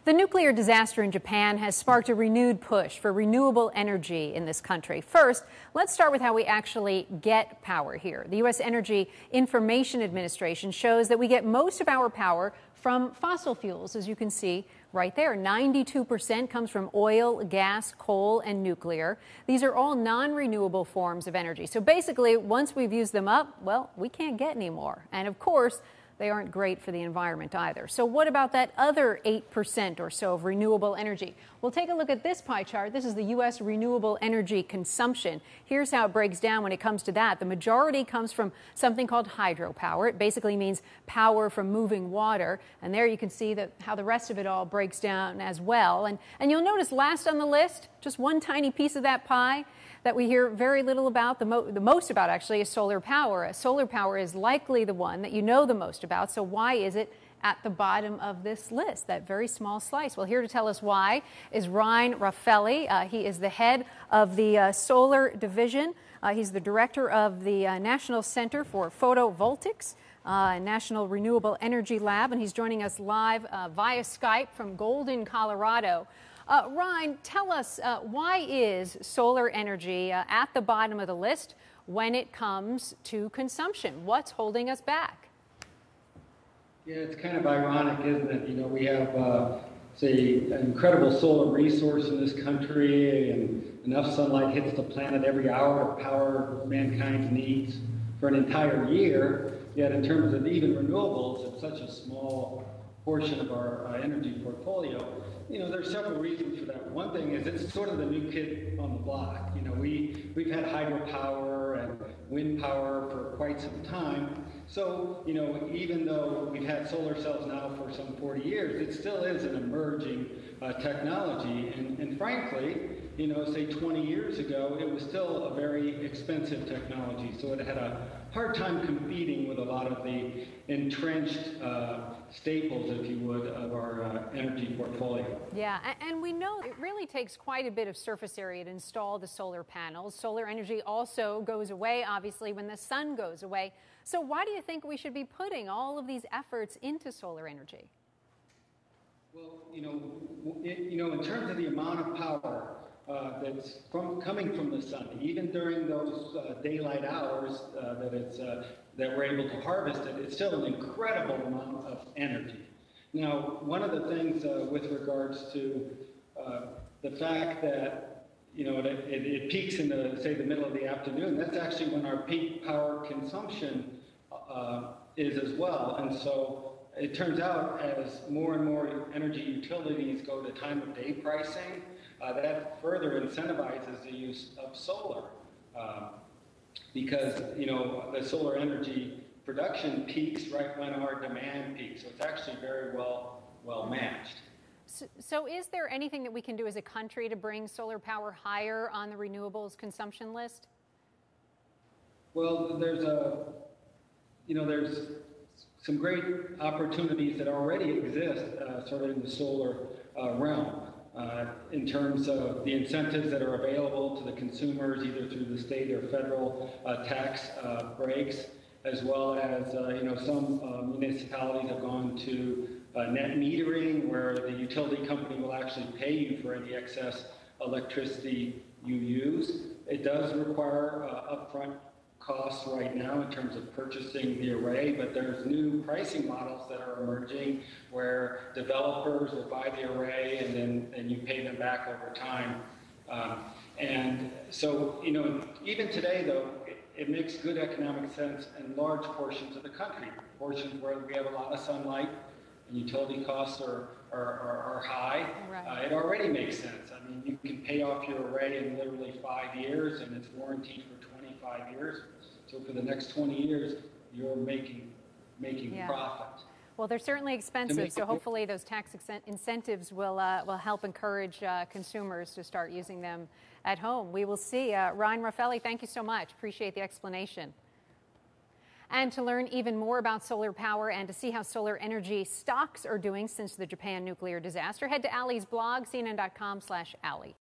The nuclear disaster in Japan has sparked a renewed push for renewable energy in this country. First, let's start with how we actually get power here. The U.S. Energy Information Administration shows that we get most of our power from fossil fuels, as you can see right there. 92% comes from oil, gas, coal, and nuclear. These are all non-renewable forms of energy. So basically, once we've used them up, well, we can't get any more. And of course, they aren't great for the environment either. So what about that other 8% or so of renewable energy? We'll take a look at this pie chart. This is the U.S. renewable energy consumption. Here's how it breaks down when it comes to that. The majority comes from something called hydropower. It basically means power from moving water. And there you can see that how the rest of it all breaks down as well. And you'll notice last on the list, just one tiny piece of that pie that we hear very little about, the most about actually, is solar power. Solar power is likely the one that you know the most about, so why is it at the bottom of this list, that very small slice? Well, here to tell us why is Ryan Raffaelli. He is the head of the solar division. He's the director of the National Center for Photovoltaics, National Renewable Energy Lab, and he's joining us live via Skype from Golden, Colorado. Ryan, tell us, why is solar energy at the bottom of the list when it comes to consumption? What's holding us back? Yeah, it's kind of ironic, isn't it? You know, we have, say, an incredible solar resource in this country, and enough sunlight hits the planet every hour to power mankind's needs for an entire year. Yet in terms of even renewables, it's such a small portion of our energy portfolio. You know, there's several reasons for that. One thing is it's sort of the new kid on the block. You know, we've had hydropower and wind power for quite some time. So, you know, even though we've had solar cells now for some 40 years, it still is an emerging technology. And frankly, you know, say 20 years ago, it was still a very expensive technology. So it had a hard time competing with a lot of the entrenched staples, if you would, of our energy portfolio. Yeah, and we know it really takes quite a bit of surface area to install the solar panels. Solar energy also goes away, obviously, when the sun goes away. So why do you think we should be putting all of these efforts into solar energy? Well, you know, in terms of the amount of power that's coming from the sun, even during those daylight hours that we're able to harvest it, it's still an incredible amount of energy. Now, one of the things with regards to the fact that, you know, it peaks in the middle of the afternoon, that's actually when our peak power consumption is as well. And so it turns out as more and more energy utilities go to time of day pricing, that further incentivizes the use of solar because, you know, the solar energy production peaks right when our demand peaks. So it's actually very well matched. So is there anything that we can do as a country to bring solar power higher on the renewables consumption list? Well, there's some great opportunities that already exist sort of in the solar realm. In terms of the incentives that are available to the consumers, either through the state or federal tax breaks, as well as you know, some municipalities have gone to net metering, where the utility company will actually pay you for any excess electricity you use. It does require upfront costs right now in terms of purchasing the array, but there's new pricing models that are emerging where developers will buy the array and then you pay them back over time. And so, you know, even today though, it makes good economic sense in large portions of the country, portions where we have a lot of sunlight and utility costs are high. Right. It already makes sense. I mean, you can pay off your array in literally 5 years, and it's warranted for 25 years. So for the next 20 years, you're making profit. Well, they're certainly expensive, so hopefully those tax incentives will help encourage consumers to start using them at home. We will see. Ryan Raffaelli, thank you so much. Appreciate the explanation. And to learn even more about solar power and to see how solar energy stocks are doing since the Japan nuclear disaster, head to Allie's blog, cnn.com/Allie.